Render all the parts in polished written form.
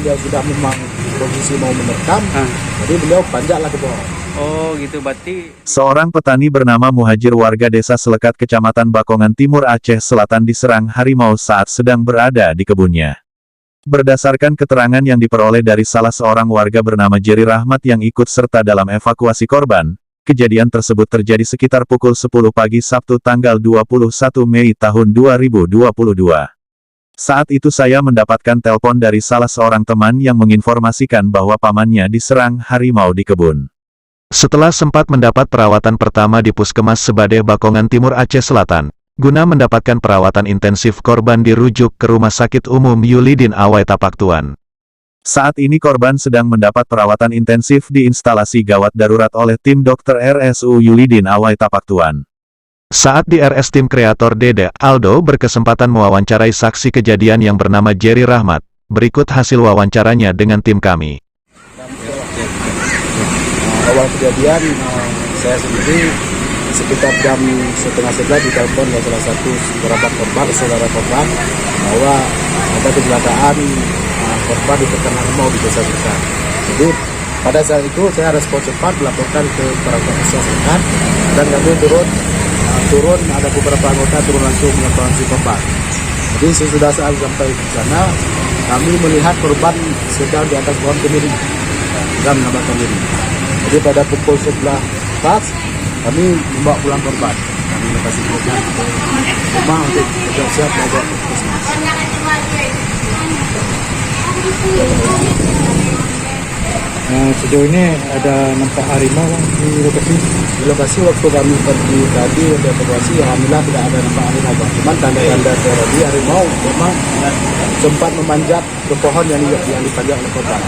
beliau sudah memang posisi mau menerkam, jadi beliau panjatlah ke pohon. Oh gitu, berarti Seorang petani bernama Muhajir warga desa Selekat Kecamatan Bakongan Timur Aceh Selatan diserang harimau saat sedang berada di kebunnya. Berdasarkan keterangan yang diperoleh dari salah seorang warga bernama Jerry Rahmat yang ikut serta dalam evakuasi korban, kejadian tersebut terjadi sekitar pukul 10 pagi Sabtu tanggal 21 Mei tahun 2022. Saat itu saya mendapatkan telepon dari salah seorang teman yang menginformasikan bahwa pamannya diserang harimau di kebun. Setelah sempat mendapat perawatan pertama di Puskesmas Sebade Bakongan Timur Aceh Selatan, guna mendapatkan perawatan intensif korban dirujuk ke Rumah Sakit Umum Yulidin Awai Tapaktuan. Saat ini korban sedang mendapat perawatan intensif di instalasi gawat darurat oleh tim dokter RSU Yulidin Awai Tapaktuan. Saat di RS tim kreator Dede, Aldo berkesempatan mewawancarai saksi kejadian yang bernama Jerry Rahmat. Berikut hasil wawancaranya dengan tim kami. Awal kejadian saya sendiri sekitar jam setengah 11 ditelepon oleh salah satu kerabat korban, saudara korban, bahwa ada kecelakaan korban diterkam harimau di desa sekitar. Jadi pada saat itu saya respon cepat melaporkan ke para desa sekitar dan kami turun ada beberapa anggota turun langsung mengevakuasi korban. Jadi sesudah saat sampai di sana kami melihat korban sedang di atas pohon kemiri dan menabrakkan diri. Jadi pada pukul 11 pas kami membawa pulang korban. Kami lokasi korban ke rumah untuk siap membawa ke puskesmas. Sejauh ini ada nampak harimau di lokasi? Di lokasi waktu kami pergi tadi untuk evakuasi, alhamdulillah tidak ada nampak harimau. Cuman tanda-tanda terjadi harimau memang sempat memanjat ke pohon yang dipanjat oleh korban.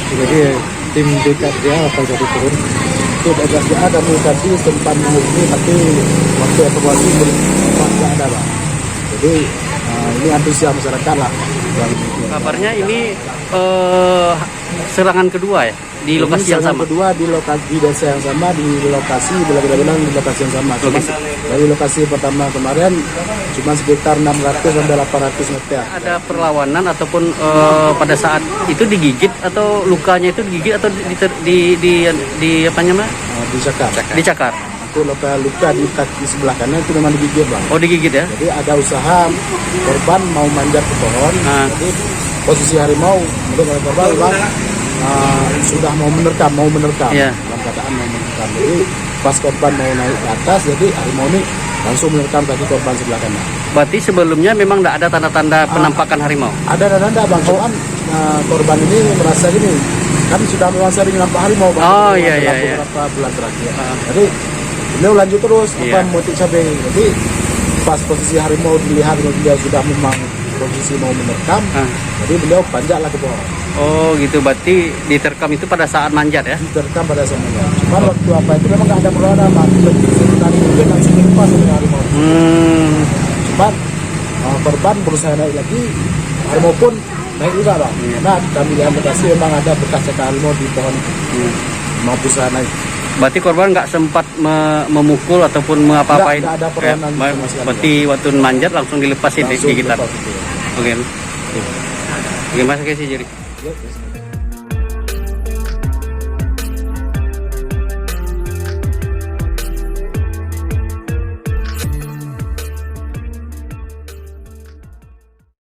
Jadi tim BKSDA apa jadi turun? Itu BKSDA kami tadi sempat menghubungi, tapi waktu evakuasi tidak ada, Pak. Jadi ini antusias masyarakat lah. kabarnya ini serangan kedua ya di lokasi yang sama. Kedua di lokasi di desa yang sama, di lokasi bilang di lokasi yang sama. Cuma dari lokasi pertama kemarin cuma sekitar 600 sampai 800 meter. Ada perlawanan ataupun pada saat itu digigit atau lukanya itu digigit atau di apa namanya? Dicakar. Dicakar. Itu luka di kaki sebelah kanan itu memang digigit, Bang. Oh, digigit ya? Jadi ada usaha korban mau manjat ke pohon. Jadi posisi harimau menurut korban Bang, sudah mau menerkam. Yeah. Dalam keadaan mau menerkam. Jadi pas korban mau naik ke atas, jadi harimau ini langsung menerkam kaki korban sebelah kanan. Berarti sebelumnya memang tidak ada tanda-tanda penampakan harimau? Ada tanda Bang, cuman korban ini merasa gini, kan sudah memang sering nampak harimau Bang. Oh iya. Beberapa bulan terakhir. Jadi beliau lanjut terus motif cabai. Jadi pas posisi harimau dilihat dia sudah memang posisi mau menerkam, jadi beliau panjatlah ke pohon. Oh gitu, berarti diterkam itu pada saat manjat ya? Diterkam pada saat manjat. Cuma waktu apa itu memang nggak ada perlawanan, sekitar mungkin langsung dilepas oleh harimau. Cuma korban berusaha naik lagi, harimau pun naik juga Bang. Nah kami lihat lokasi memang ada bekas cakar harimau di pohon, mau berusaha naik. Berarti korban nggak sempat memukul ataupun apa-apain? Nggak ada perlawanan sama sekali. Berarti waktu manjat langsung dilepasin di gigitan. Oke. Gimana sih Jerry? Yuk,